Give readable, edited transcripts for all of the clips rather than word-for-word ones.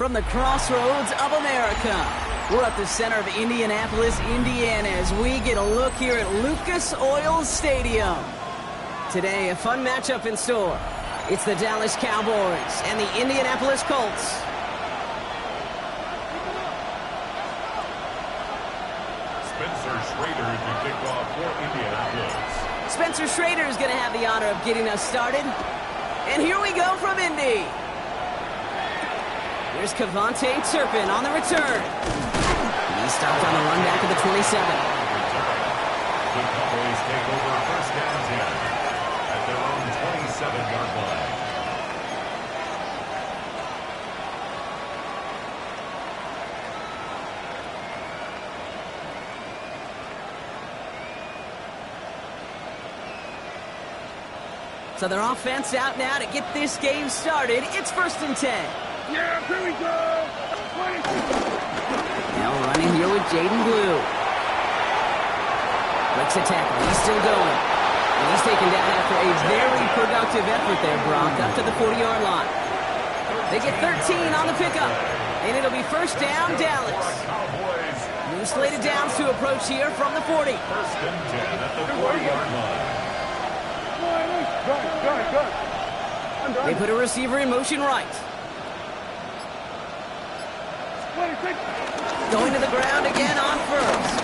from the crossroads of America. We're at the center of Indianapolis, Indiana, as we get a look here at Lucas Oil Stadium. Today, a fun matchup in store. It's the Dallas Cowboys and the Indianapolis Colts. Spencer Schrader to kick off for Indianapolis. Spencer Schrader is going to have the honor of getting us started. And here we go from Indy. Here's Kevontae Turpin on the return. He stopped on the run back of the 27. The Cowboys take over first down 10 at their own 27-yard line. So their offense out now to get this game started. It's 1st and 10. Yeah, here we go. Now running here with Jaden Blue. Breaks a tackle. He's still going. And he's taken down after a very productive effort there, Brock, up to the 40-yard line. They get 13 on the pickup. And it'll be first down, Dallas. New slated downs to approach here from the 40. 1st and 10 at the 40-yard line. Good. They put a receiver in motion right. Going to the ground again on first.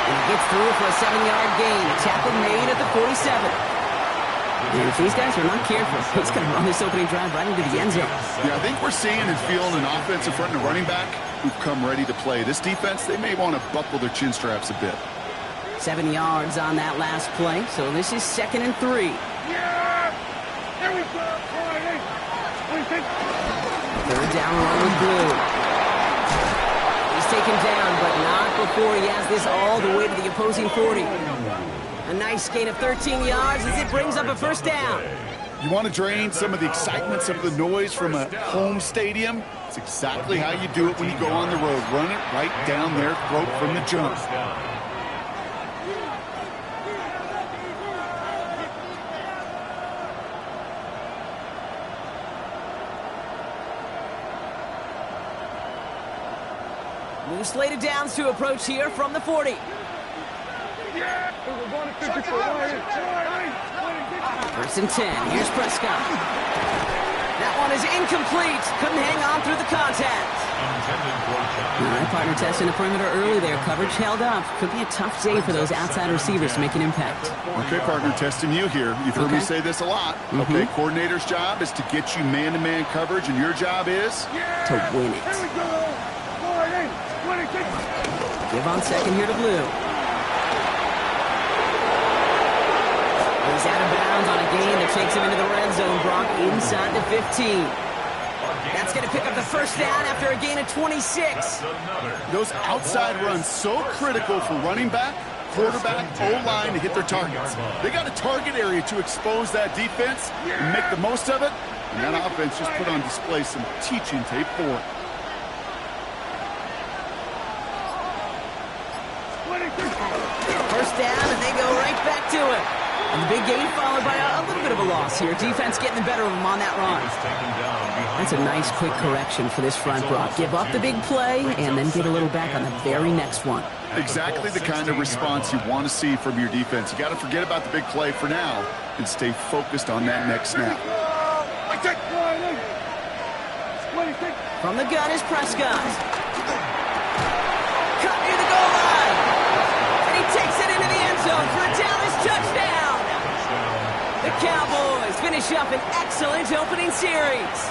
And he gets through for a 7-yard gain. A tackle made at the 47. And if these guys are not careful, he's going to run this opening drive right into the end zone. Yeah, I think we're seeing and feeling an offense in front of the running back who've come ready to play. This defense, they may want to buckle their chin straps a bit. 7 yards on that last play, so this is 2nd and 3. Yeah! Here we go! Third down run with Blue. He's taken down, but not before he has this all the way to the opposing 40. A nice gain of 13 yards as it brings up a first down. You want to drain some of the excitement, some of the noise from a home stadium? It's exactly how you do it when you go on the road. Run it right down their throat from the jump. New slated downs to approach here from the 40. First and 10. Here's Prescott. That one is incomplete. Couldn't hang on through the contact. All right, partner testing the perimeter early there. Coverage held up. Could be a tough day for those outside receivers to make an impact. Okay, partner, testing you here. You've heard me say this a lot. Okay, coordinator's job is to get you man-to-man coverage, and your job is? To win it. Give on second here to Blue. He's out of bounds on a gain that takes him into the red zone, Brock, inside the 15. That's going to pick up the first down after a gain of 26. Those outside runs so critical for running back, quarterback, O-line to hit their targets. They got a target area to expose that defense and make the most of it. And that offense just put on display some teaching tape for it. First down, and they go right back to it. And the big gain followed by a little bit of a loss here. Defense getting the better of them on that run. That's a nice quick correction for this front, Brock. Give up the big play and then get a little back on the very next one. Exactly the kind of response you want to see from your defense. You got to forget about the big play for now and stay focused on that next snap. From the gun is Prescott. Cut near the goal line. And he takes it into the end zone for a Dallas touchdown. The Cowboys finish up an excellent opening series.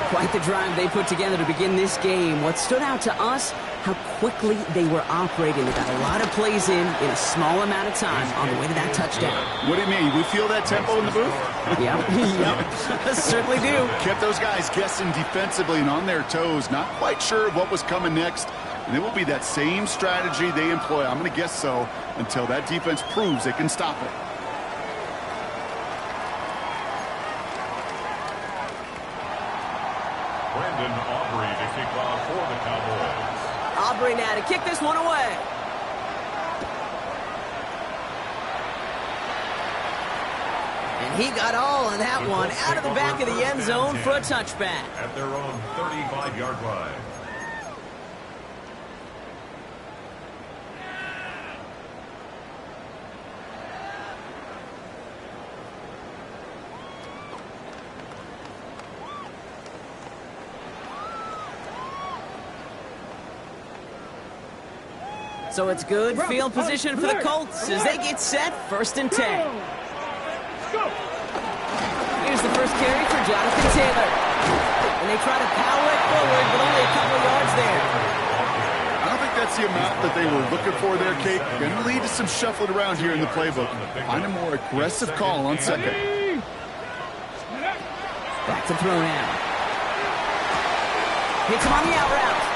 Quite the drive they put together to begin this game. What stood out to us, how quickly they were operating. They got a lot of plays in a small amount of time on the way to that touchdown. What do you mean? We feel that tempo in the booth? Yep. Certainly do. Kept those guys guessing defensively and on their toes, not quite sure what was coming next. And it will be that same strategy they employ, I'm going to guess so, until that defense proves they can stop it. Brandon Aubrey to kick off for the Cowboys. Aubrey now to kick this one away. And he got all of that one out of the back of the end zone for a touchback. At their own 35-yard line. So it's good field position for the Colts as they get set, 1st and 10. Here's the first carry for Jonathan Taylor. And they try to power it forward, but only a couple of yards there. I don't think that's the amount that they were looking for there, Kate. Going to lead to some shuffling around here in the playbook. Find a more aggressive call on second. Back to throw now. Hits him on the out route.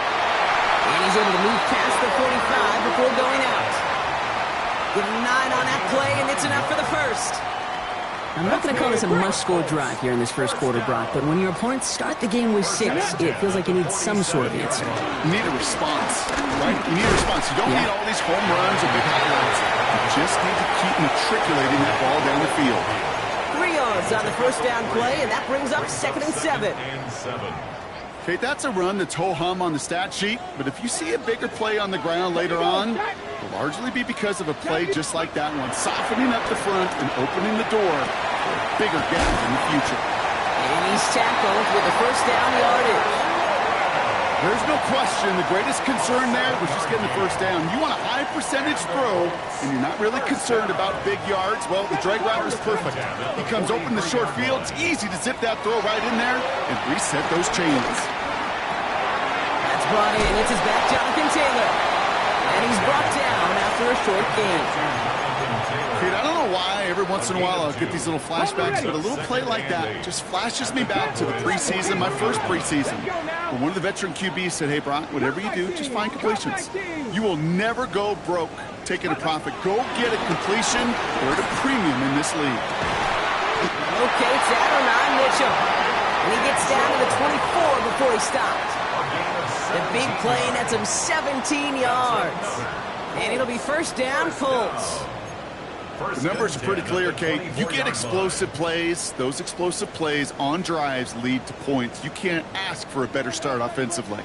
And he's able to move past the 45 before going out. Give him 9 on that play, and it's enough for the first. I'm not going to call this a must-score drive here in this first quarter, Brock, but when your opponents start the game with 6, it feels like you need some sort of answer. You need a response, right? You need a response. You don't need all these home runs or big highlights. You just need to keep matriculating that ball down the field. 3 yards on the first down play, and that brings up 2nd and 7. Okay, that's a run that's ho-hum on the stat sheet, but if you see a bigger play on the ground later on, it'll largely be because of a play just like that one, softening up the front and opening the door for a bigger gap in the future. And he's tackled with the first down yardage. There's no question the greatest concern there was just getting the first down. You want a high percentage throw, and you're not really concerned about big yards. Well, the drag route was perfect. He comes open the short field. It's easy to zip that throw right in there and reset those chains. That's brought in. It's his back, Jonathan Taylor. And he's brought down after a short gain. Kate, I don't know why every once in a while I'll get these little flashbacks, but a little play like that just flashes me back to the preseason, my first preseason. When one of the veteran QBs said, hey, Brock, whatever you do, just find completions. You will never go broke taking a profit. Go get a completion. They're at a premium in this league. Okay, it's Adonai Mitchell. And he gets down to the 24 before he stopped. The big play nets him 17 yards. And it'll be first down, Colts. The numbers are pretty clear, Kate. You get explosive plays. Those explosive plays on drives lead to points. You can't ask for a better start offensively.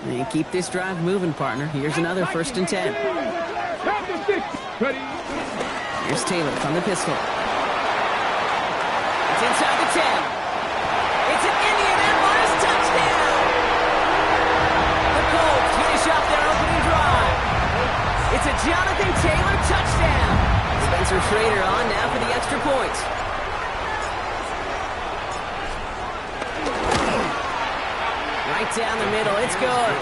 And keep this drive moving, partner. Here's another 1st and 10. Here's Taylor from the pistol. It's inside the 10. It's an Indianapolis touchdown. The Colts finish off their opening drive. It's a Jonathan Taylor touchdown. Spencer Schrader on now for the extra point. Right down the middle, it's good.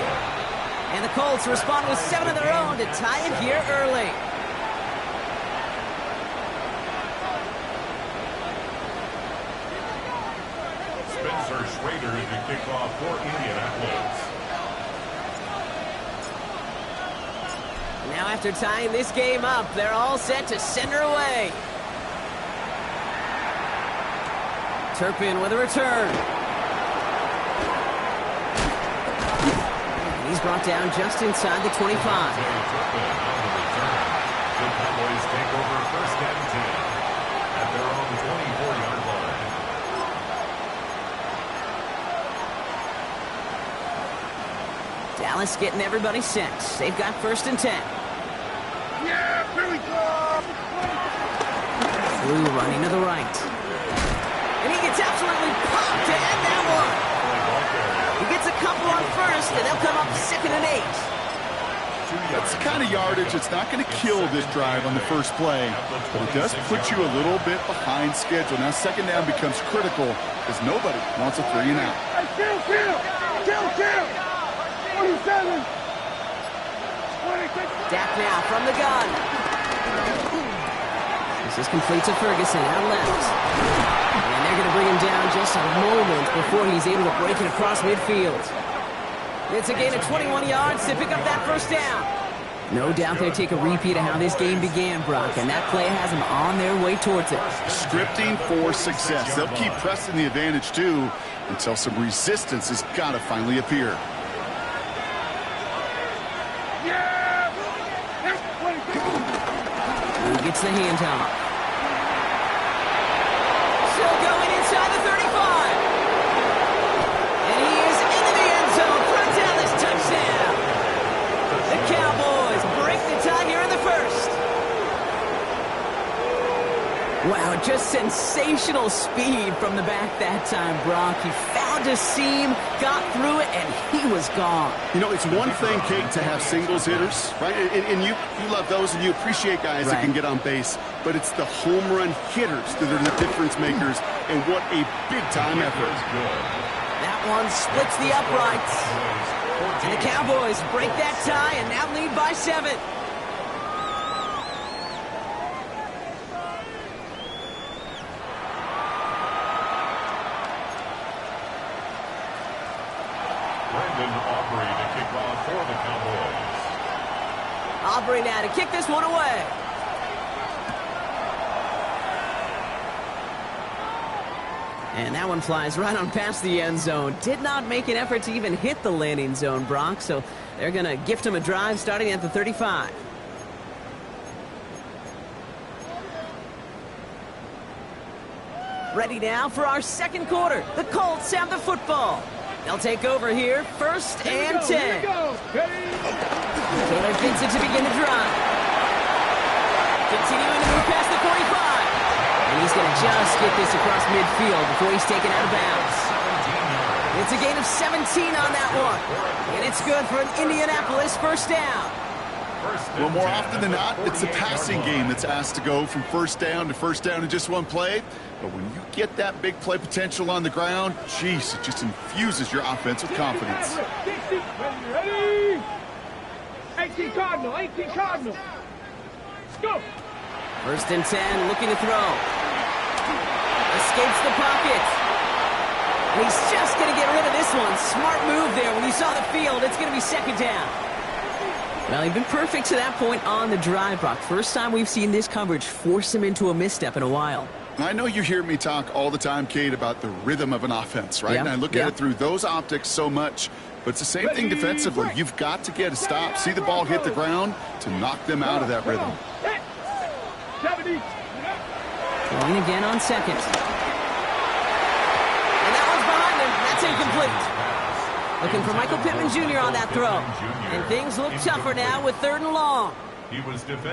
And the Colts respond with 7 of their own to tie it here early. Spencer Schrader is the kickoff for Indianapolis. Now after tying this game up, they're all set to send her away. Turpin with a return. And he's brought down just inside the 25. The Cowboys take over 1st and 10 at their own 24-yard line. Dallas getting everybody set. They've got 1st and 10. Yeah, here we go. Blue running to the right. And he gets absolutely popped to end that one. He gets a couple on 1st, and they'll come up 2nd and 8. That's the kind of yardage that's not going to kill this drive on the first play, but it does put you a little bit behind schedule. Now 2nd down becomes critical because nobody wants a 3 and out. Kill. 27. Dak now from the gun. This is complete to Ferguson out left. And they're going to bring him down just a moment before he's able to break it across midfield. It's a gain of 21 yards to pick up that 1st down. No doubt they take a repeat of how this game began, Brock, and that play has them on their way towards it. Scripting for success. They'll keep pressing the advantage, too, until some resistance has got to finally appear. Who gets the handoff? sensational speed from the back that time, Brock. He found a seam, got through it, and he was gone. You know, it's one thing, Kate, to have singles hitters, right? And you love those, and you appreciate guys that can get on base. But it's the home run hitters that are the difference makers, and what a big-time effort. That one splits the uprights. And the Cowboys break that tie and now lead by 7. Aubrey now to kick this one away. And that one flies right on past the end zone. Did not make an effort to even hit the landing zone, Brock, so they're going to gift him a drive starting at the 35. Ready now for our second quarter. The Colts have the football. They'll take over here, 1st and 10. Taylor gets it to begin the drive. Continuing to move past the 45. And he's going to just get this across midfield before he's taken out of bounds. It's a gain of 17 on that one. And it's good for an Indianapolis first down. Well, more often than not, it's a passing game that's asked to go from first down to first down in just one play. But when you get that big play potential on the ground, geez, it just infuses your offense with confidence. Ready? 18 Cardinal, 18 Cardinal. Let's go. 1st and 10, looking to throw. Escapes the pocket. And he's just going to get rid of this one. Smart move there. When you saw the field, it's going to be 2nd down. Well, he's been perfect to that point on the drive, Brock. First time we've seen this coverage force him into a misstep in a while. I know you hear me talk all the time, Kate, about the rhythm of an offense, right? Yeah. And I look at it through those optics so much. But it's the same thing defensively. You've got to get a stop, see the ball hit the ground to knock them out of that rhythm. 70. Going again on 2nd. And that one's behind him. That's incomplete. Looking for Michael Pittman Jr. on that throw. And things look tougher now with 3rd and long.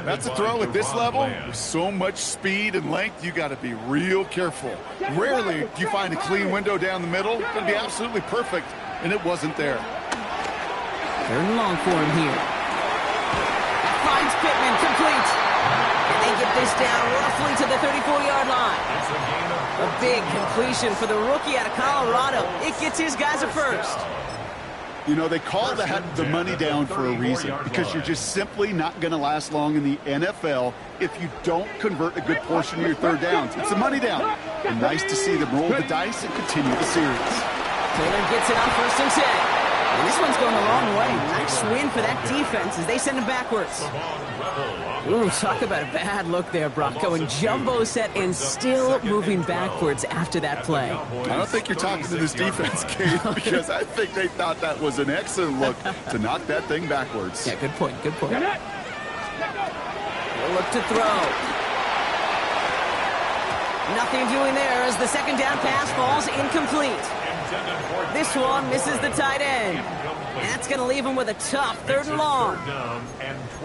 That's a throw at this level with so much speed and length. You got to be real careful. Rarely do you find a clean window down the middle. It's going to be absolutely perfect, and it wasn't there. 3rd and long for him here. That finds Pittman, complete. And they get this down roughly to the 34-yard line. A big completion for the rookie out of Colorado. It gets his guys a first. You know, they call that the money down for a reason, because you're just simply not going to last long in the NFL if you don't convert a good portion of your 3rd downs. It's a money down. And nice to see them roll the dice and continue the series. Taylor gets it on 1st and 10. And this one's going the wrong way. Nice win for that defense as they send him backwards. Ooh, talk about a bad look there, Brock. Going jumbo set and still moving backwards after that play. I don't think you're talking to this defense, Kate, because I think they thought that was an excellent look to knock that thing backwards. Yeah, good point, good point. We'll look to throw. Nothing doing there as the 2nd down pass falls incomplete. This one misses the tight end. That's going to leave him with a tough 3rd and long.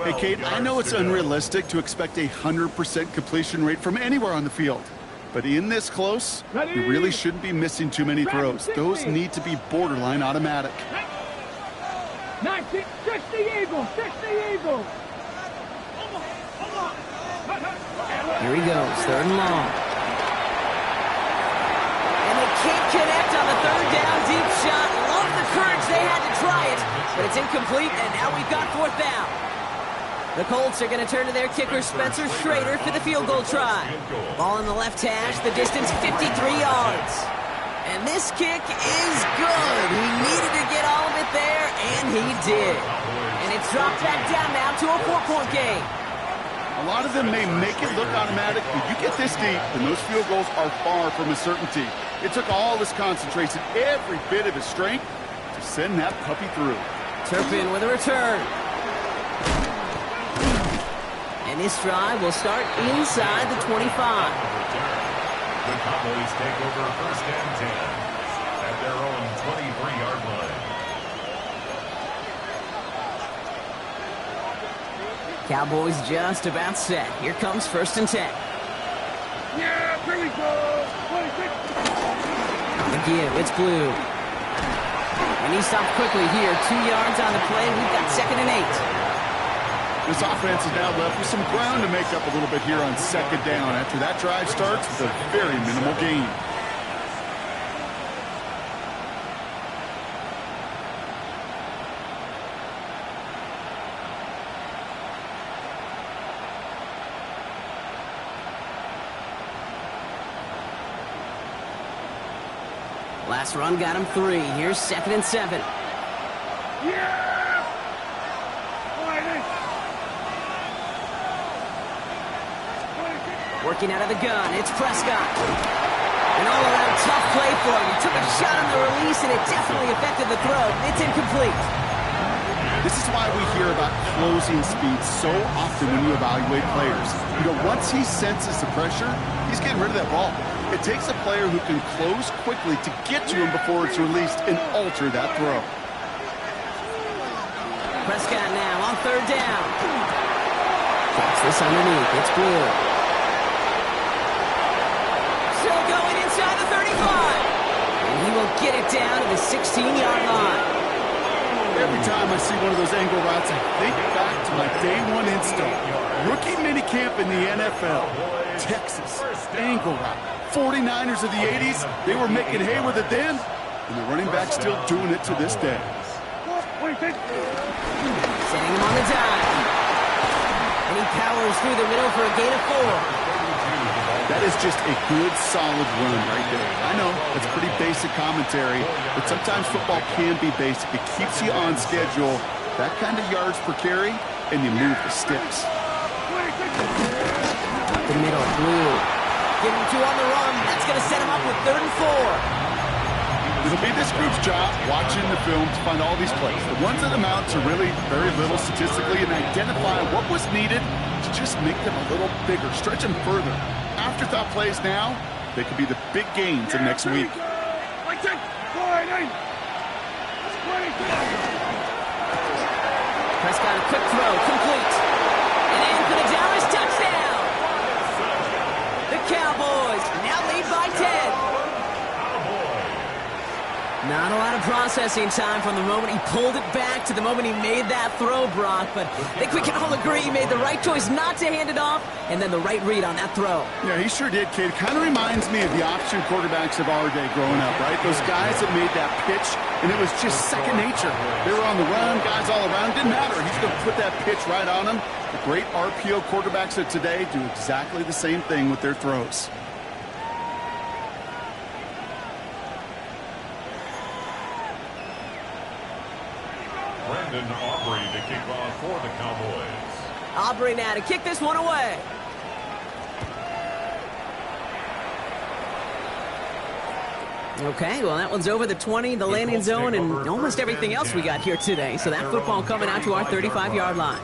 Hey, Kate, I know it's unrealistic to expect a 100% completion rate from anywhere on the field. But in this close, you really shouldn't be missing too many throws. Those need to be borderline automatic. 19, 60 Eagles, 60 Eagles. Here he goes, 3rd and long. Can't connect on the 3rd down deep shot. Love the courage they had to try it, but it's incomplete, and now we've got 4th down. The Colts are going to turn to their kicker, Spencer Schrader, for the field goal try. Ball in the left hash, the distance 53 yards. And this kick is good. He needed to get all of it there, and he did. And it's dropped back down now to a 4-point game. A lot of them may make it look automatic, but you get this deep, and those field goals are far from a certainty. It took all his concentration, every bit of his strength, to send that puppy through. Turpin with a return. And this drive will start inside the 25. The Cowboys take over 1st and 10 at their own 23-yard line. Cowboys just about set. Here comes 1st and 10. Yeah, Here we go. 26. The give, it's Blue. And he stopped quickly here. 2 yards on the play. We've got 2nd and 8. This offense is now left with some ground to make up a little bit here on 2nd down after that drive starts with a very minimal gain. Last run got him 3. Here's 2nd and 7. Yeah! Working out of the gun, it's Prescott. An all-around tough play for him. He took a shot on the release, and it definitely affected the throw. It's incomplete. This is why we hear about closing speed so often when you evaluate players. You know, once he senses the pressure, he's getting rid of that ball. It takes a player who can close quickly to get to him before it's released and alter that throw. Prescott now on 3rd down. Drops this underneath. It's Blue. Still going inside the 35. And he will get it down to the 16-yard line. Every time I see one of those angle routes, I think back to my day 1 install. Rookie minicamp in the NFL. Texas, angle route. 49ers of the 80s, they were making hay with it then, and the running back's still doing it to this day. Setting him on the dime. And he powers through the middle for a gain of 4. That is just a good, solid run right there. I know, it's pretty basic commentary, but sometimes football can be basic. It keeps you on schedule, that kind of yards per carry, and you move the sticks. Up the middle, Blue. Give him 2 on the run. That's going to set him up with 3rd and 4. It'll be this group's job, watching the film, to find all these plays. The ones that amount to really very little statistically and identify what was needed to just make them a little bigger, stretch them further. Afterthought plays now, they could be the big gains of next week. Prescott, a quick throw, complete. And in for the Dallas touchdown. The Cowboys now lead by 10. Not a lot of processing time from the moment he pulled it back to the moment he made that throw, Brock. But I think we can all agree he made the right choice not to hand it off, and then the right read on that throw. Yeah, he sure did, kid. Kind of reminds me of the option quarterbacks of our day growing up, right? Those guys that made that pitch, and it was just second nature. They were on the run, guys all around. Didn't matter. He's going to put that pitch right on them. The great RPO quarterbacks of today do exactly the same thing with their throws. Brandon Aubrey to kick off for the Cowboys. Aubrey now to kick this one away. Okay, well, that one's over the 20, the landing zone, and almost everything else we got here today. So that football coming out to our 35-yard line.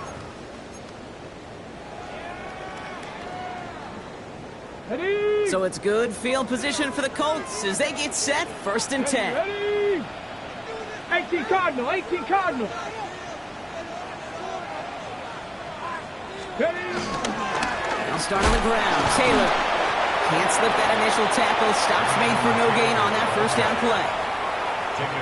Ready? So it's good field position for the Colts as they get set, 1st and 10. Ready? 18 Cardinal, 18 Cardinal. Ready? They'll start on the ground. Taylor can't slip that initial tackle. Stops made for no gain on that 1st down play.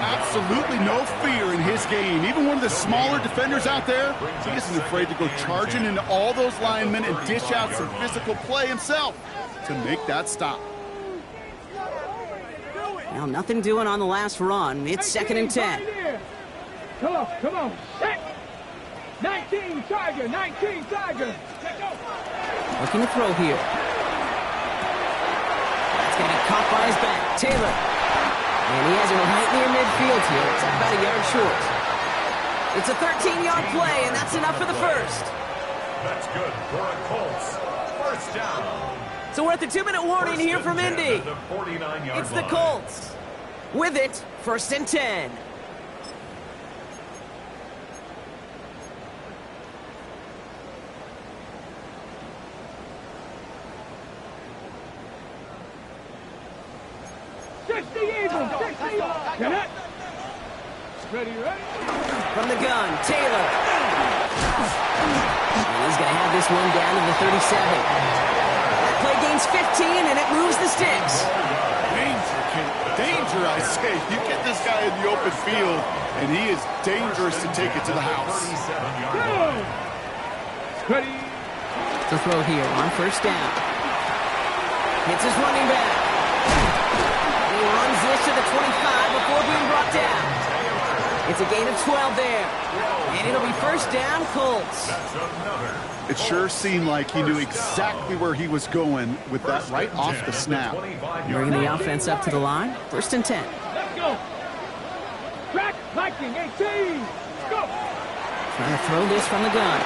Absolutely no fear in his game. Even one of the smaller defenders out there, he isn't afraid to go charging into all those linemen and dish out some physical play himself to make that stop. Well, nothing doing on the last run. It's 2nd and 10. Come on, come on. Set. 19 Tiger, 19 Tiger. Looking to throw here. That's going to be caught by his back. Taylor. And he has it right near midfield here. It's about a yard short. It's a 13-yard play, and that's enough for the 1st. That's good for a Colts. 1st down. So we're at the 2-minute warning here from Indy. It's the Colts. With it, 1st and 10. Ready, ready? From the gun, Taylor. And he's going to have this one down to the 37. That play game gains 15, and it moves the sticks. Danger, kid. Danger, I say. You get this guy in the open field, and he is dangerous to take it to the house. Ready. To throw here on first down. Hits his running back. He runs this to the 25 before being brought down. It's a gain of 12 there. And it'll be first down, Colts. It sure seemed like he knew exactly where he was going with that right off the snap. Bringing the offense up to the line. First and 10. Let's go. Track Viking 18. Go. Trying to throw this from the gun.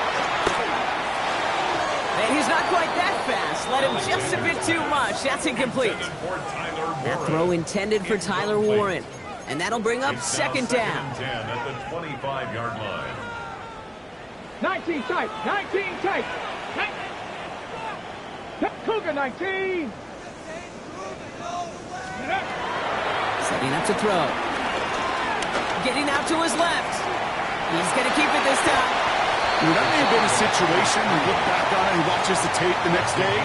And he's not quite that fast. Let him just a bit too much. That's incomplete. That throw intended for Tyler Warren. And that'll bring up second down. 10 at the 25-yard line. 19 tight. 19 tight. Cougar 19. Setting up to throw. Getting out to his left. He's going to keep it this time. That may have been a situation you look back on it and watches the tape the next day.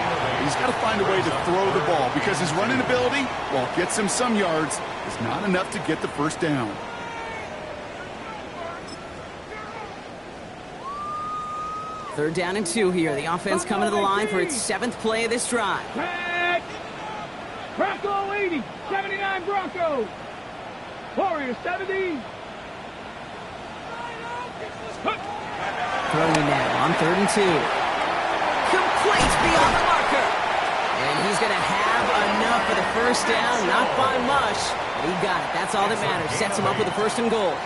He's got to find a way to throw the ball because his running ability, while it gets him some yards, is not enough to get the first down. Third down and 2 here. The offense coming to the line for its 7th play of this drive. Bronco 80. 79 Broncos. Warriors 70. Throwing now on 3rd and 2. Complete beyond the marker. And he's going to have enough for the first down. Not by much. But he got it. That's all that matters. Sets him up with a 1st and goal.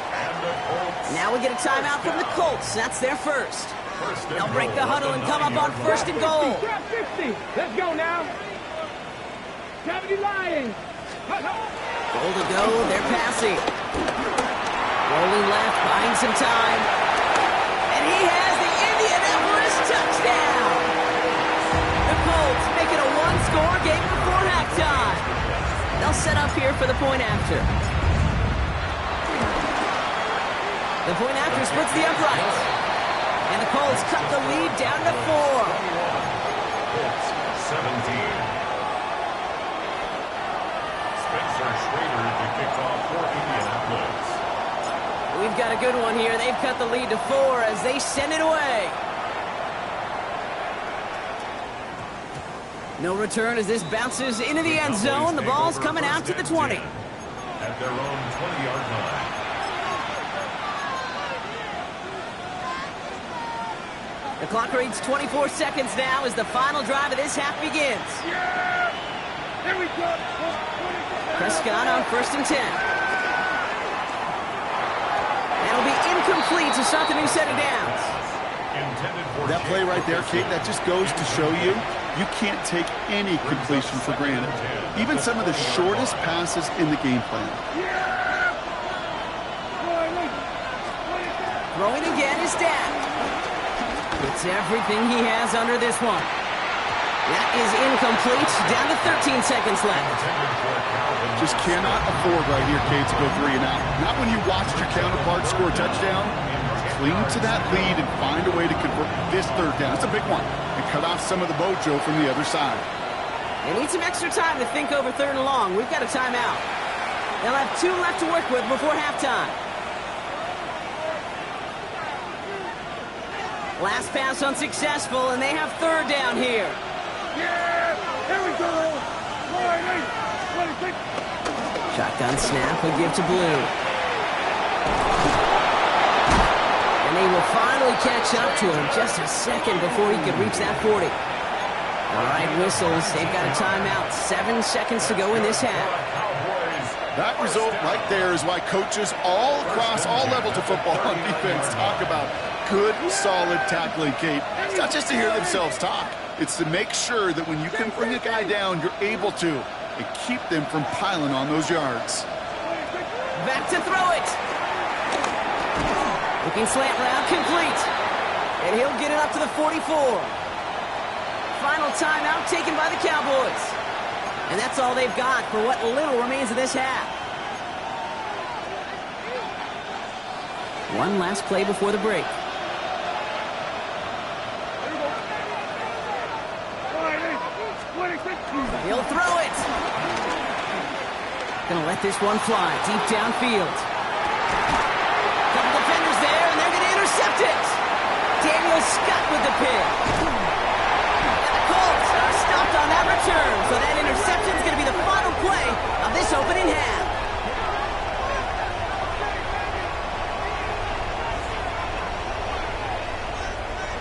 Now we get a timeout from the Colts. That's their first. They'll break the huddle and come up on 1st and goal. 50. Let's go now. 70 Lions. Goal to go. They're passing. Rolling left, buying some time. And he has the Indianapolis touchdown. The Colts make it a 1-score game before halftime. They'll set up here for the point after. The point after splits the uprights. And the Colts cut the lead down to 4. Colts 17. Spencer Schrader to kick off for Indianapolis. We've got a good one here. They've cut the lead to 4 as they send it away. No return as this bounces into the end zone. The ball's coming out to the 20. At their own 20-yard line. The clock reads 24 seconds now as the final drive of this half begins. Yeah! Here we go. Prescott on 1st and 10. That'll be incomplete to start the new set of downs. That play right there, Kate, that just goes to show you, you can't take any completion for granted. Even some of the shortest passes in the game plan. Throwing again is Dak. It's everything he has under this one. That is incomplete. Down to 13 seconds left. Just cannot afford right here, Kate, to go 3 and out. Not when you watched your counterpart score a touchdown. Cling to that lead and find a way to convert this 3rd down. It's a big one. And cut off some of the mojo from the other side. They need some extra time to think over 3rd and long. We've got a timeout. They'll have 2 left to work with before halftime. Last pass unsuccessful, and they have 3rd down here. Yeah! Here we go! Shotgun snap will give to Blue. And they will finally catch up to him just a second before he could reach that 40. All right, whistles. They've got a timeout. 7 seconds to go in this half. That result right there is why coaches all across all levels of football on defense talk about good, solid tackling, Kate. It's not just to hear themselves talk. It's to make sure that when you can bring a guy down, you're able to, and keep them from piling on those yards. Back to throw it. Looking slant route, complete. And he'll get it up to the 44. Final timeout taken by the Cowboys. And that's all they've got for what little remains of this half. One last play before the break. He'll throw it. Gonna let this one fly deep downfield. Couple defenders there, and they're gonna intercept it. Daniel Scott with the pick. And the Colts are stopped on that return, so that interception is gonna be the final play of this opening half.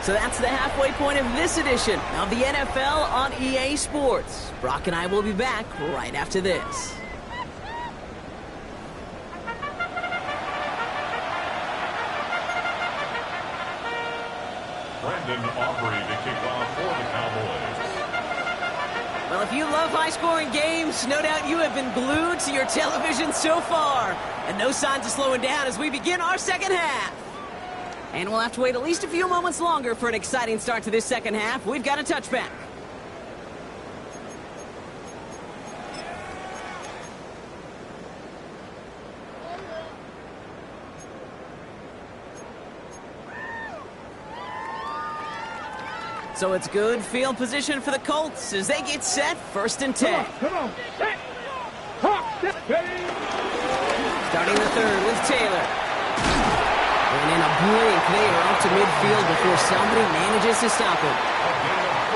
So that's the halfway point of this edition of the NFL on EA Sports. Brock and I will be back right after this. Brendan Aubrey to kick off for the Cowboys. Well, if you love high-scoring games, no doubt you have been glued to your television so far. And no signs of slowing down as we begin our second half. And we'll have to wait at least a few moments longer for an exciting start to this second half. We've got a touchback. So it's good field position for the Colts as they get set, 1st and 10. Come on, set. Hawk, set. Starting the third with Taylor. And in a blink, they are up to midfield before somebody manages to stop him.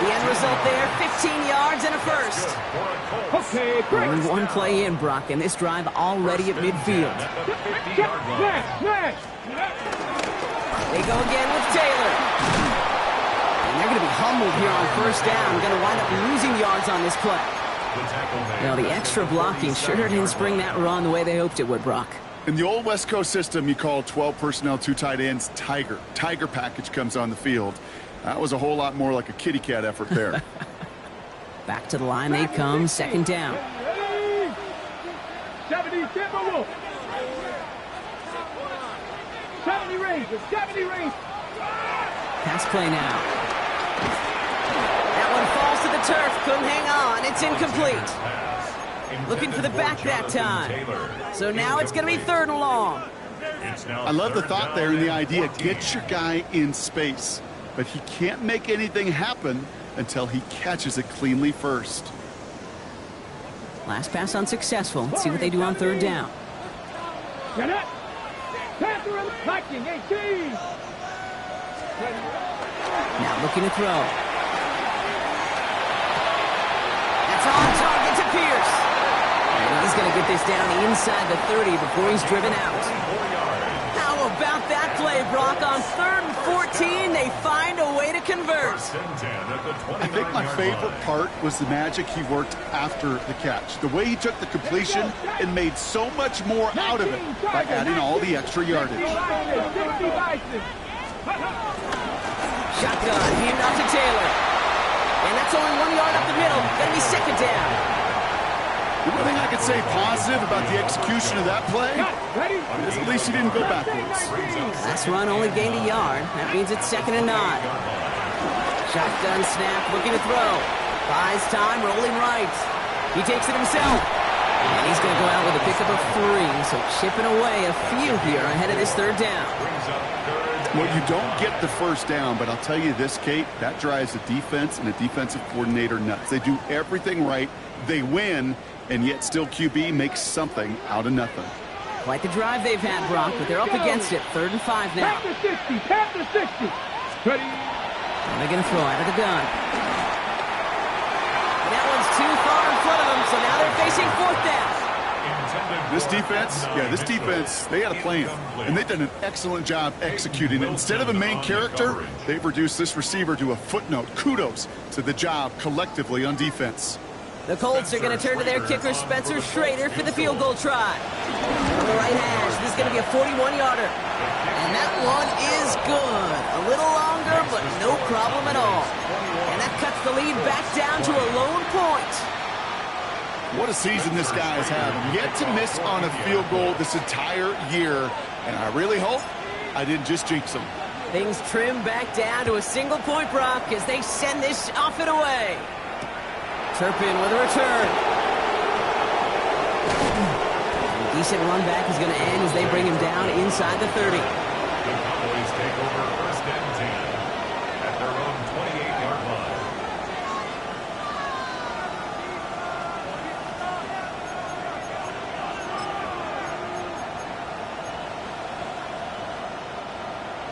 The end result there, 15 yards and a first. Okay, great. Only one play in, Brock, and this drive already at midfield. Smash. They go again with Taylor. And they're going to be humbled here on 1st down. Going to wind up losing yards on this play. Now, the extra blocking sure didn't spring that run the way they hoped it would, Brock. In the old West Coast system, you call 12 personnel, 2 tight ends, Tiger. Tiger package comes on the field. That was a whole lot more like a kitty cat effort there. Back to the line they come, 2nd down. 70 Timberwolves. 70 Rangers. 70 Rangers. Pass play now. That one falls to the turf. Couldn't hang on. It's incomplete. Looking for the back that time. So now it's going to be 3rd and long. I love the thought there and the idea. Get your guy in space. But he can't make anything happen until he catches it cleanly first. Last pass unsuccessful. Let's see what they do on 3rd down. Get it. Panther and Viking, 18. Now looking to throw. That's on target to Pierce. And he's going to get this down inside the 30 before he's driven out. How about that play, Brock? On 3rd and 14, they find a way to convert. I think my favorite part was the magic he worked after the catch. The way he took the completion and made so much more out of it by adding all the extra yardage. Shotgun, handed off to Taylor. And that's only 1 yard up the middle. Gonna be 2nd down. The one thing I could say positive about the execution of that play is at least he didn't go backwards. Last run only gained a yard. That means it's 2nd and 9. Shotgun snap, looking to throw. Buys time, rolling right. He takes it himself. And he's going to go out with a pickup of 3. So chipping away a few here ahead of this 3rd down. Well, you don't get the 1st down, but I'll tell you this, Kate, that drives the defense and a defensive coordinator nuts. They do everything right. They win, and yet still QB makes something out of nothing. Quite the drive they've had, Brock, but they're up against it. 3rd and 5 now. Panther 60. Panther 60. Ready. And they're going to throw out of the gun. And that one's too far in front of them, so now they're facing 4th down. This defense, they had a plan, and they've done an excellent job executing it. Instead of a main character, they've reduced this receiver to a footnote. Kudos to the job collectively on defense. The Colts are going to turn to their kicker, Spencer Schrader, for the field goal try. On the right hash, this is going to be a 41-yarder. And that one is good. A little longer, but no problem at all. And that cuts the lead back down to a lone point. What a season this guy has had. Yet to miss on a field goal this entire year. And I really hope I didn't just jinx him. Things trim back down to a single point, Brock, as they send this off and away. Turpin with a return. A decent run back is going to end as they bring him down inside the 30. The Cowboys take over 1st and 10 at their own 28-yard line.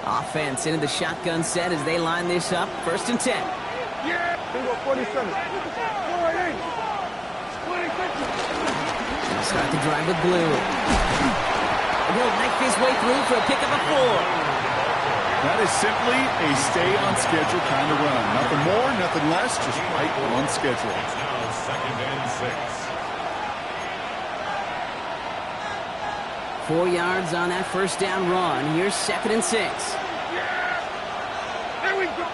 Offense into the shotgun set as they line this up. 1st and 10. Yeah. 47. 48. 26. They'll start the drive with Blue. And he'll make his way through for a pickup of 4. That is simply a stay-on-schedule kind of run. Nothing more, nothing less, just right on schedule. It's now 2nd and 6. 4 yards on that 1st down run. Here's 2nd and 6. Yeah. There we go,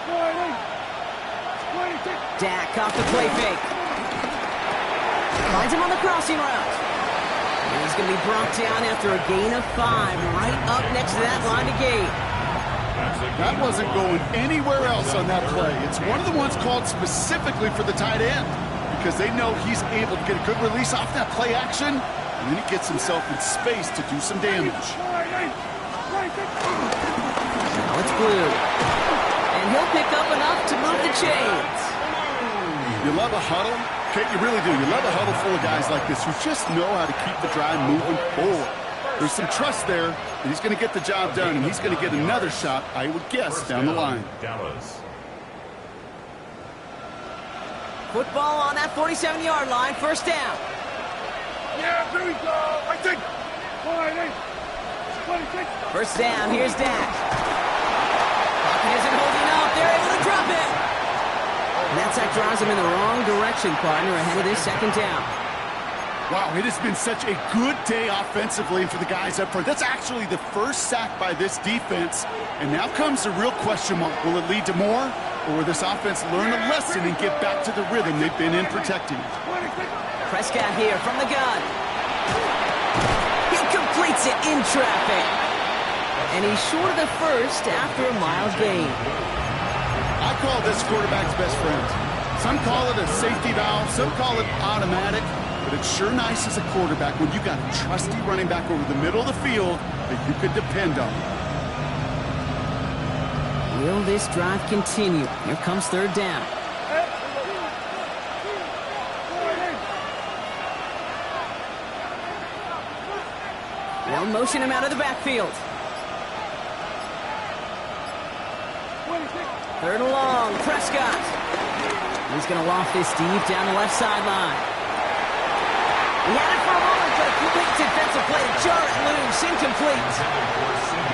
26. Dak off the play fake. Finds him on the crossing route. And he's going to be brought down after a gain of 5, right up next to that line of gain. That wasn't going anywhere else on that play. It's one of the ones called specifically for the tight end because they know he's able to get a good release off that play action, and then he gets himself in space to do some damage. Now it's Blue. And he'll pick up enough to move the chains. You love a huddle? Okay, you really do. You love a huddle full of guys like this who just know how to keep the drive moving forward. There's some trust there that he's going to get the job done, and he's going to get another shot, I would guess, down the line. Dallas. Football on that 47-yard line. 1st down. Yeah, here we go. I think. 26. 1st down. Here's Dak. Pocket isn't holding up. They're able to drop it. And that sack drives him in the wrong direction, partner, ahead of this 2nd down. Wow, it has been such a good day offensively for the guys up front. That's actually the first sack by this defense. And now comes the real question mark. Will it lead to more? Or will this offense learn a lesson and get back to the rhythm they've been in protecting? Prescott here from the gun. He completes it in traffic. And he's short of the 1st after a mile gain. I call this quarterback's best friend. Some call it a safety valve. Some call it automatic. But it's sure nice as a quarterback when you got a trusty running back over the middle of the field that you could depend on. Will this drive continue? Here comes 3rd down. They'll motion him out of the backfield. 3rd and long, Prescott. He's going to loft this deep down the left sideline. He had it for a moment, but a complete defensive play to jar it loose, incomplete.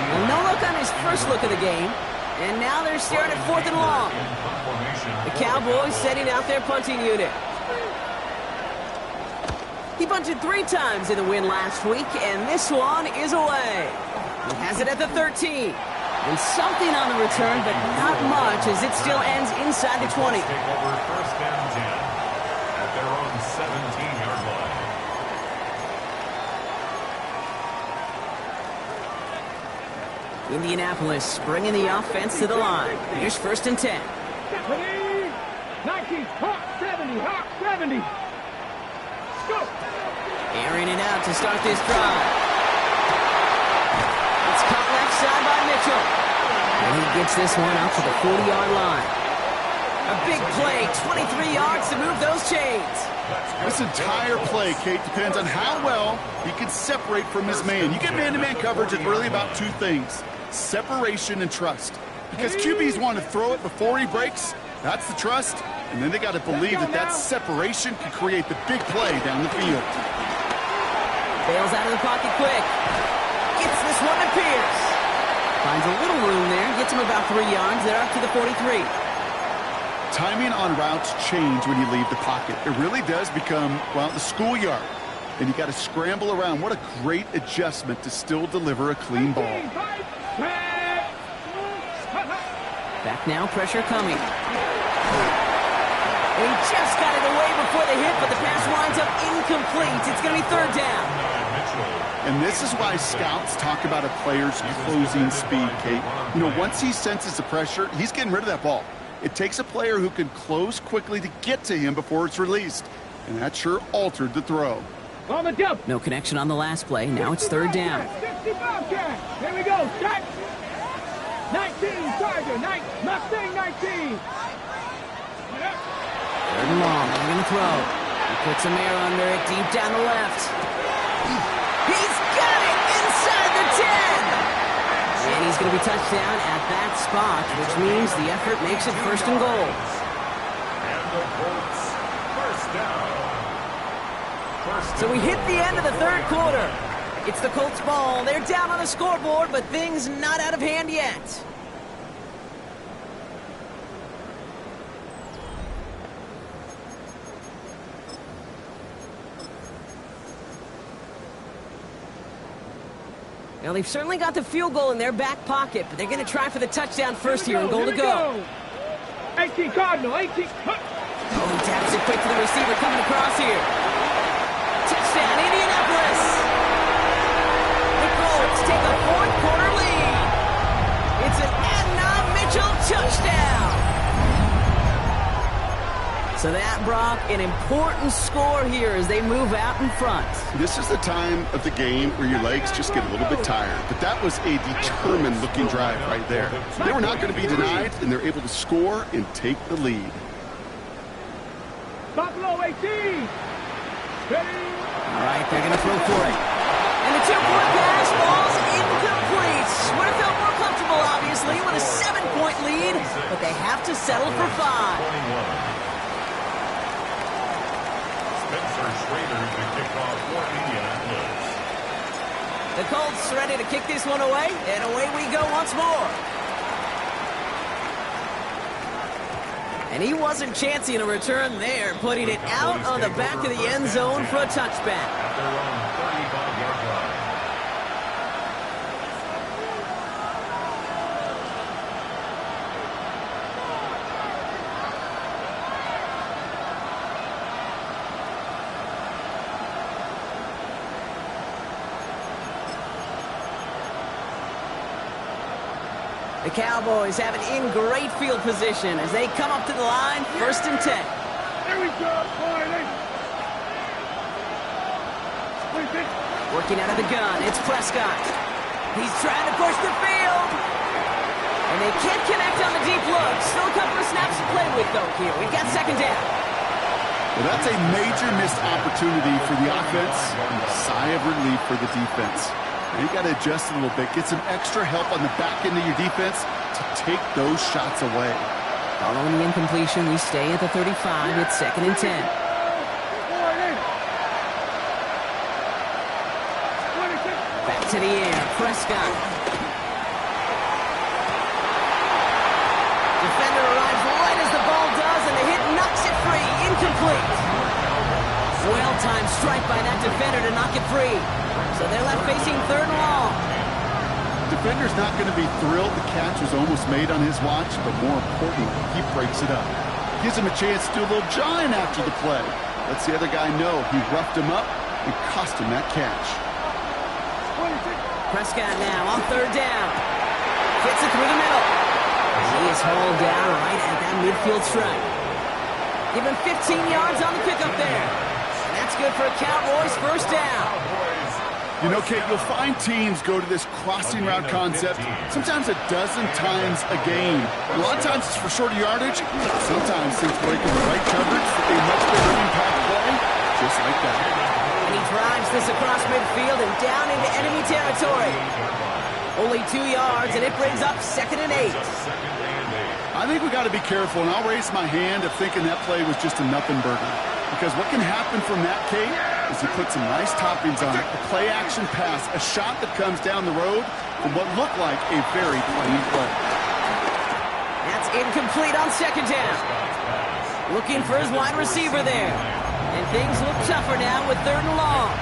And no look on his first look of the game. And now they're staring at 4th and long. The Cowboys setting out their punting unit. He punted 3 times in the win last week, and this one is away. He has it at the 13. And something on the return, but not much, as it still ends inside the 20. Take over 1st and 10 at their own 17-yard line. Indianapolis bringing the offense to the line. Here's 1st and 10. 19, Hawk 70, Hawk 70. Go. Airing it out to start this drive. It's caught left side by Mitchell. And he gets this one out to the 40-yard line. A big play, 23 yards to move those chains. This entire play, Kate, depends on how well he can separate from his man. You get man-to-man coverage, it's really about 2 things. Separation and trust. Because QBs want to throw it before he breaks. That's the trust. And then they got to believe that that separation can create the big play down the field. Bails out of the pocket quick. Gets this one to Pierce. Finds a little room there. Gets him about 3 yards. They're up to the 43. Timing on routes change when you leave the pocket. It really does become, well, the schoolyard. And you got to scramble around. What a great adjustment to still deliver a clean ball. Back now, pressure coming. And he just got it away before the hit, but the pass winds up incomplete. It's going to be 3rd down. And this is why scouts talk about a player's closing speed, Kate. You know, once he senses the pressure, he's getting rid of that ball. It takes a player who can close quickly to get to him before it's released. And that sure altered the throw. On the jump. No connection on the last play. Now it's 3rd down. 60 Bobcat. Here we go. Shot. 19 Charger. Mustang 19. 3rd and long. They're going to throw. He puts some air under it deep down the left. He's got it inside the 10. And he's going to be touched touchdown at that spot, which means the effort makes it first and goal. And the Colts, first down. So we hit the end of the third quarter. It's the Colts ball. They're down on the scoreboard, but things not out of hand yet. Now, they've certainly got the field goal in their back pocket, but they're going to try for the touchdown first here and goal to go. 18 Cardinal, 18. Oh, he taps it quick to the receiver coming across here. Touchdown, Indianapolis. The Colts take a fourth quarter lead. It's an Adnan Mitchell touchdown. So that, Brock, an important score here as they move out in front. This is the time of the game where your legs just get a little bit tired. But that was a determined-looking drive right there. They were not going to be denied, and they're able to score and take the lead. Buffalo 18. Ready? All right, they're going to throw for it. And the two-point pass falls incomplete. Would have felt more comfortable, obviously, with a 7-point lead, but they have to settle for 5. The Colts ready to kick this one away, and away we go once more. And he wasn't chancing a return there, putting it out on the back of the end zone for a touchback. At their own 35-yard line. The Cowboys have it in great field position as they come up to the line, 1st and 10. Here we go, boys. Working out of the gun, it's Prescott. He's trying to push the field. And they can't connect on the deep look. Still a couple of snaps to play with, though, here. We've got 2nd down. Well, that's a major missed opportunity for the offense and a sigh of relief for the defense. You got to adjust a little bit, get some extra help on the back end of your defense to take those shots away. Following the incompletion, we stay at the 35. It's 2nd and 10. Back to the air, Prescott. Defender arrives right as the ball does, and the hit knocks it free. Incomplete. Well-timed strike by that defender to knock it free. So they're left facing 3rd and long. Defender's not going to be thrilled the catch was almost made on his watch, but more importantly, he breaks it up. Gives him a chance to do a little jawing after the play. Lets the other guy know he roughed him up and cost him that catch. Prescott now on 3rd down. Gets it through the middle. He is hauled down right at that midfield stripe. Give him 15 yards on the pickup there. And that's good for a Cowboys 1st down. You know, Kate, you'll find teams go to this crossing route concept sometimes a dozen times a game. A lot of times it's for shorter yardage. Sometimes things break in the right coverage for a much bigger impact play, just like that. And he drives this across midfield and down into enemy territory. Only 2 yards, and it brings up 2nd and 8. I think we got to be careful, and I'll raise my hand of thinking that play was just a nothing burger. Because what can happen from that, Kate, is you put some nice toppings on it, a play-action pass, a shot that comes down the road from what looked like a very plain play. That's incomplete on 2nd down. Looking for his wide receiver there. And things look tougher now with 3rd and long.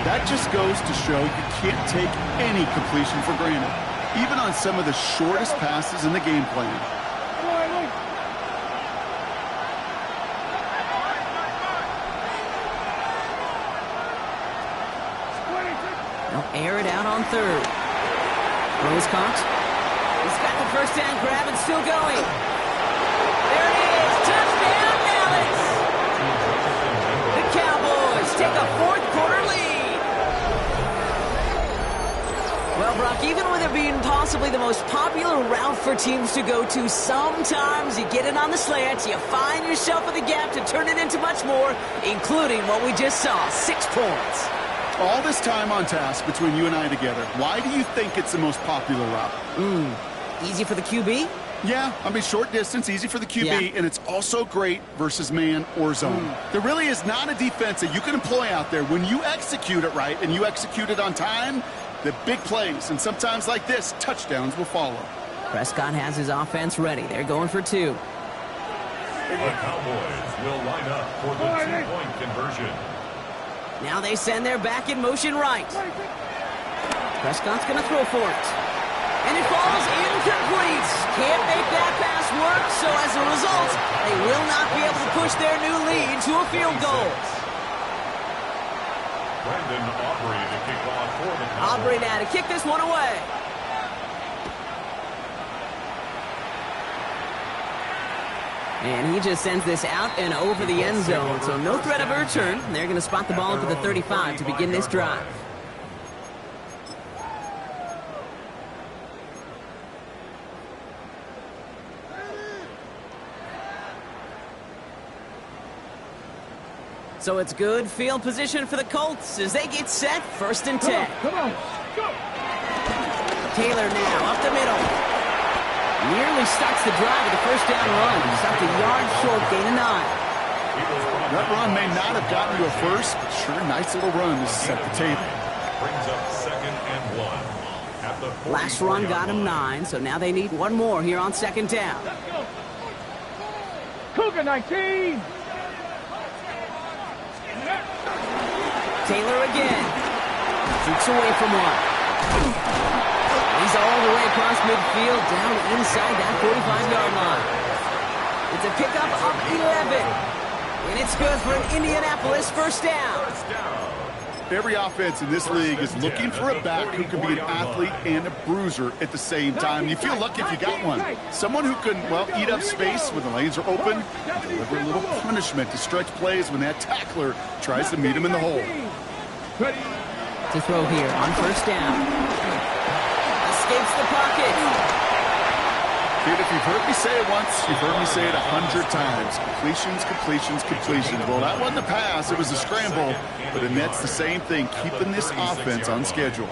That just goes to show you can't take any completion for granted, even on some of the shortest passes in the game plan. They'll air it out on 3rd. Rose caught. He's got the 1st down grab and still going. There it is. Touchdown, Dallas. The Cowboys take a 4th quarter lead. Well, Brock, even with it being possibly the most popular route for teams to go to, sometimes you get it on the slants, you find yourself in the gap to turn it into much more, including what we just saw, 6 points. All this time on task between you and I together, why do you think it's the most popular route? Easy for the QB? Yeah, I mean, short distance, easy for the QB, Yeah. and it's also great versus man or zone. There really is not a defense that you can employ out there. When you execute it right and you execute it on time, the big plays, and sometimes like this, touchdowns will follow. Prescott has his offense ready. They're going for 2. The Cowboys will line up for the 2-point conversion. Now they send their back in motion right. Prescott's going to throw for it. And it falls incomplete. Can't make that pass work, so as a result, they will not be able to push their new lead to a field goal. Brandon Aubrey to kick off for the Cowboys. Aubrey now to kick this one away. And he just sends this out and over the end zone, so no threat of a return. They're going to spot the ball up at the 35 to begin this drive. So it's good field position for the Colts as they get set, 1st and 10. Come on, go! Taylor now up the middle. Nearly starts the drive with the first down run. Stopped a yard short, gain of 9. That run may not have gotten you a first, but sure, nice little run to set the table. Brings up 2nd and 1. At the Last run got him 9, so now they need one more here on 2nd down. Cougar 19! Taylor again. Shoots away from one. He's all the way across midfield, down inside that 45-yard line. It's a pickup of 11. And it's good for an Indianapolis first down. Every offense in this league is looking for a back who can be an athlete and a bruiser at the same time. You feel lucky if you got one. Someone who can, well, eat up space when the lanes are open and deliver a little punishment to stretch plays when that tackler tries to meet him in the hole. To throw here on 1st down. Escapes the pocket. Dude, if you've heard me say it once, you've heard me say it 100 times. Completions, completions, completions. Well, that wasn't a pass. It was a scramble. But the Nets, the same thing, keeping this offense on schedule.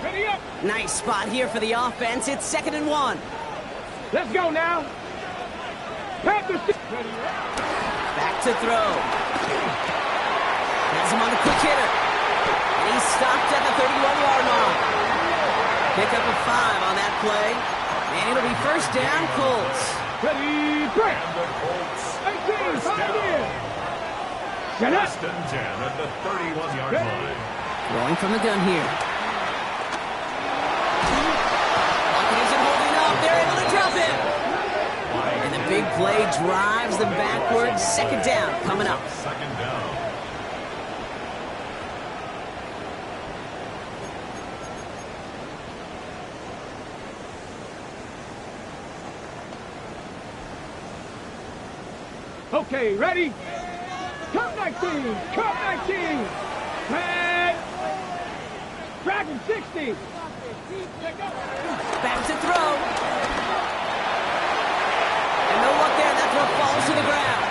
Nice spot here for the offense. It's 2nd and 1. Let's go now. Panthers. Back to throw. Has him on the quick hitter. And he's stopped at the 31-yard line. Pick up a 5 on that play. And it'll be 1st down, Colts. Ready, break. And the Colts 18, first down. 5 in. Get up. 1st and 10 at the 31-yard line. Throwing from the gun here. Pocket isn't holding up. They're able to drop him. And the big play drives them backwards. 2nd down coming up. 2nd down. Okay, ready? Come 19! Come 19! Red! Dragon 60! Back to throw. And no luck there. That throw falls to the ground.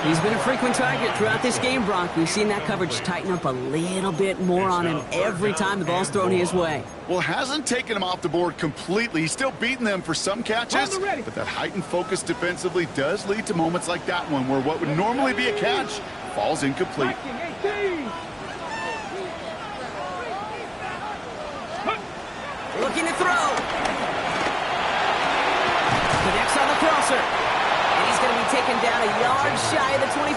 He's been a frequent target throughout this game, Brock. We've seen that coverage tighten up a little bit more on him every time the ball's thrown his way. Well, hasn't taken him off the board completely. He's still beating them for some catches, Ready. but that heightened focus defensively does lead to moments like that one where what would normally be a catch falls incomplete. 18! Looking to throw. Connects on the crosser. And he's going to be taken down a yard shy of the 25.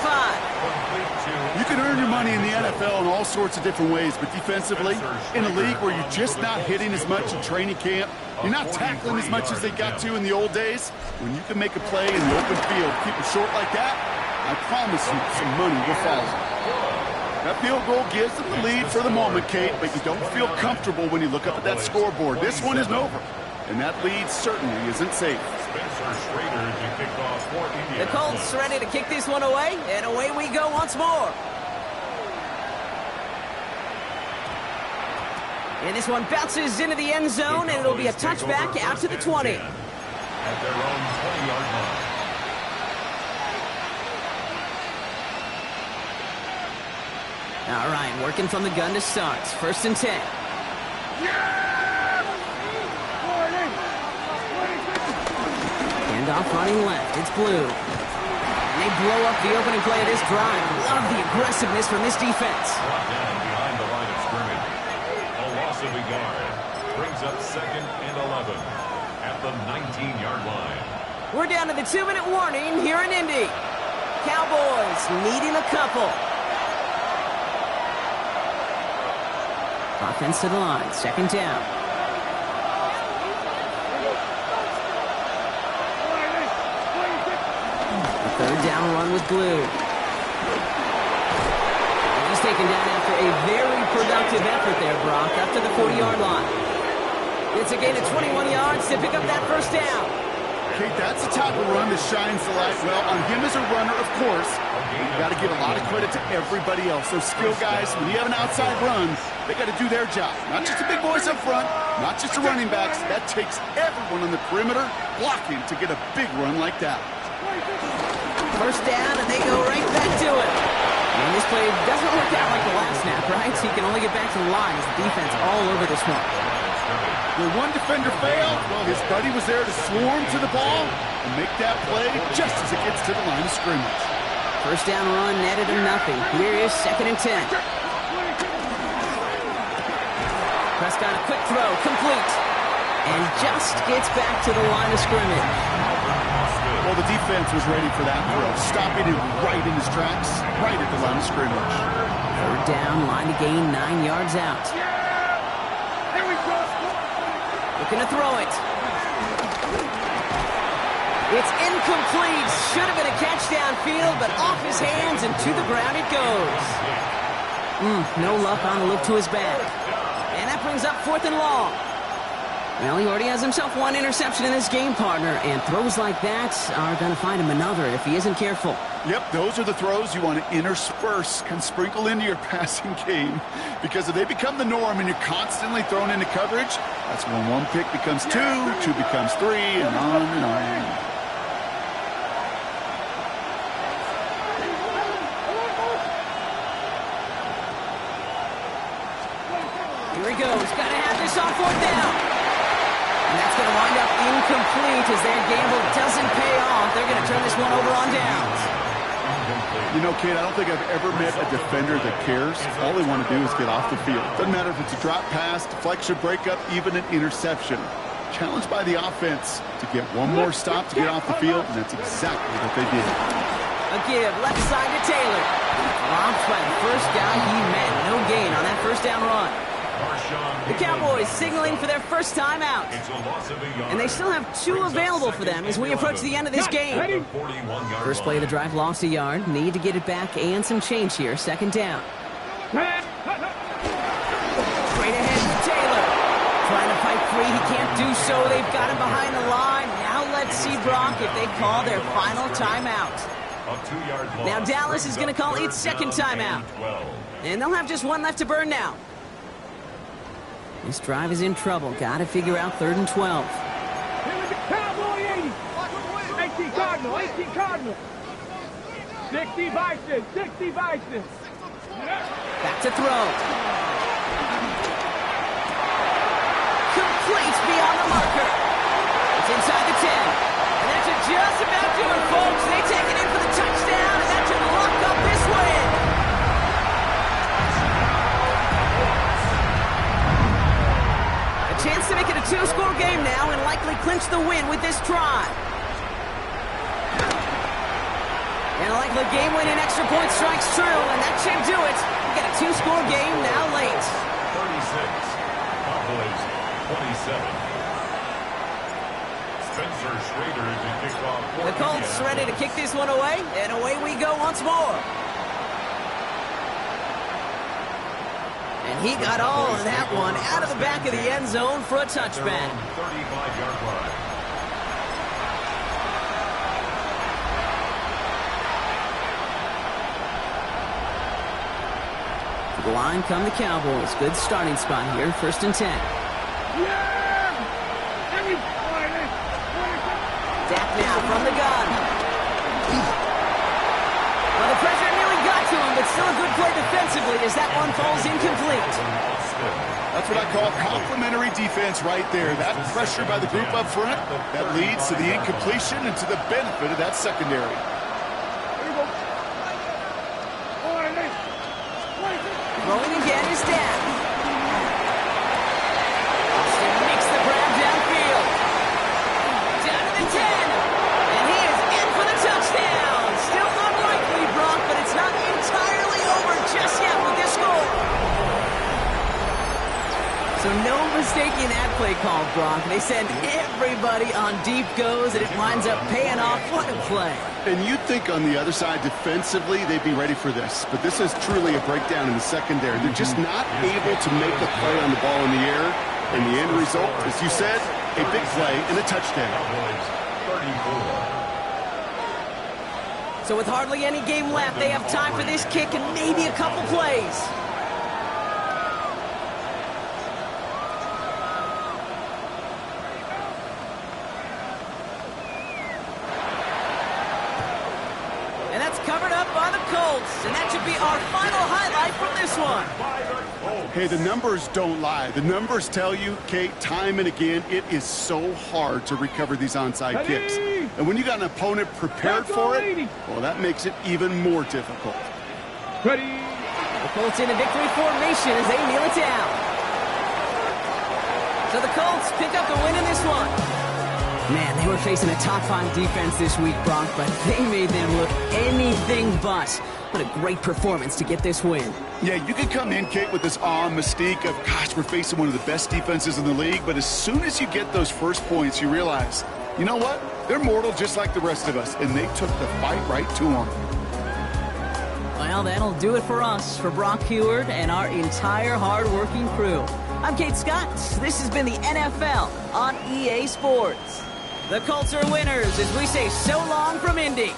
You can earn your money in the NFL in all sorts of different ways, but defensively, in a league where you're just not hitting as much in training camp, you're not tackling as much as they got to in the old days, when you can make a play in the open field, keep it short like that, I promise you some money will follow. That field goal gives them the lead for the moment, Kate, but you don't feel comfortable when you look up at that scoreboard. This one isn't over, and that lead certainly isn't safe. The Colts ready to kick this one away, and away we go once more. And this one bounces into the end zone, and it'll be a touchback out to the 20. At their own 20-yard line. All right, working from the gun to start. 1st and 10. Handoff running left. It's Blue. And they blow up the opening play of this drive. Love the aggressiveness from this defense. Brought down behind the line of scrimmage. A loss of a yard. Brings up 2nd and 11 at the 19-yard line. We're down to the 2-minute warning here in Indy. Cowboys needing a couple. Offense to the line. 2nd down. A 3rd down run with Blue. He's taken down after a very productive effort there, Brock, up to the 40-yard line. It's a gain of 21 yards to pick up that 1st down. Kate, that's the type of run that shines the light well on him as a runner, of course. You've got to give a lot of credit to everybody else. Those skill guys, when you have an outside run, they got to do their job. Not just the big boys up front, not just the running backs. That takes everyone on the perimeter blocking to get a big run like that. 1st down, and they go right back to it. And this play doesn't work out like the last snap, right? So he can only get back to the line as the defense all over this one. Where one defender failed, well, his buddy was there to swarm to the ball and make that play just as it gets to the line of scrimmage. 1st down run netted him nothing. Here is 2nd and 10. Prescott, a quick throw, complete. And just gets back to the line of scrimmage. Well, the defense was ready for that throw, stopping him right in his tracks, right at the line of scrimmage. 3rd down, line to gain 9 yards out. Looking to throw it. It's incomplete. Should have been a catch downfield, but off his hands and to the ground it goes. No luck on the look to his back. And that brings up 4th and long. Well, he already has himself one interception in this game, partner, and throws like that are going to find him another if he isn't careful. Yep, those are the throws you want to intersperse, can sprinkle into your passing game, because if they become the norm and you're constantly thrown into coverage, that's when one pick becomes two becomes three, and on and on. Here he goes. Got to have this on 4th down. And that's going to wind up incomplete as their gamble doesn't pay off. They're going to turn this one over on downs. You know, Kate, I don't think I've ever met a defender that cares. All they want to do is get off the field. Doesn't matter if it's a drop pass, deflection, breakup, even an interception. Challenged by the offense to get one more stop to get off the field, and that's exactly what they did. A give, left side to Taylor. Dropped by the 1st guy he met. No gain on that 1st down run. The Cowboys signaling for their 1st time out. And they still have 2 available for them as we approach the end of this game. 1st play of the drive lost a yard. Need to get it back and some change here. 2nd down. Straight ahead to Taylor. Trying to fight free. He can't do so. They've got him behind the line. Now let's see, Brock, if they call their final timeout. Now Dallas is going to call its 2nd timeout. And they'll have just one left to burn now. This drive is in trouble. Got to figure out 3rd and 12. Cowboy 80. 18 Cardinal, 18 Cardinal. 60 Bison, 60 Bison. Back to throw. Complete beyond the marker. It's inside the 10. And that should just about do it, folks. They take it in for the touchdown, and that should lock up this win. Chance to make it a 2-score game now and likely clinch the win with this try. And a likely game-winning extra point strikes true, and that should do it. We get a 2-score game now late. 36, Cowboys 27. Spencer Schrader to kick off. The Colts ready to kick this one away, and away we go once more. And he got all of that one out of the back of the end zone for a touchback. 35-yard line. To the line come the Cowboys. Good starting spot here. 1st and 10. Dak now from the gun. Well, the pressure nearly got to him, but still a good play defensively as that one falls incomplete. That's what I call complimentary defense right there. That pressure by the group up front, that leads to the incompletion and to the benefit of that secondary. Throwing again is Dan. Austin makes the grab downfield. Down to the 10. And he is in for the touchdown. Still unlikely, Brock, but it's not entirely over just yet with this score. So no mistaking that play call, Brock. They send everybody on deep goes, and it winds up paying off. What a play. And you'd think on the other side, defensively, they'd be ready for this. But this is truly a breakdown in the secondary. They're just not able to make a play on the ball in the air. And the end result, as you said, a big play and a touchdown. So with hardly any game left, they have time for this kick and maybe a couple plays. Covered up by the Colts, and that should be our final highlight from this one. Hey, the numbers don't lie. The numbers tell you, Kate, time and again, it is so hard to recover these onside kicks. And when you got an opponent prepared for it, well, that makes it even more difficult. Ready. The Colts in a victory formation as they kneel it down. So the Colts pick up the win in this one. Man, they were facing a top-5 defense this week, Brock, but they made them look anything but. What a great performance to get this win. Yeah, you could come in, Kate, with this awe and mystique of, gosh, we're facing one of the best defenses in the league, but as soon as you get those first points, you realize, you know what? They're mortal just like the rest of us, and they took the fight right to them. Well, that'll do it for us, for Brock Heward and our entire hard-working crew. I'm Kate Scott. This has been the NFL on EA Sports. The Colts are winners as we say so long from Indy.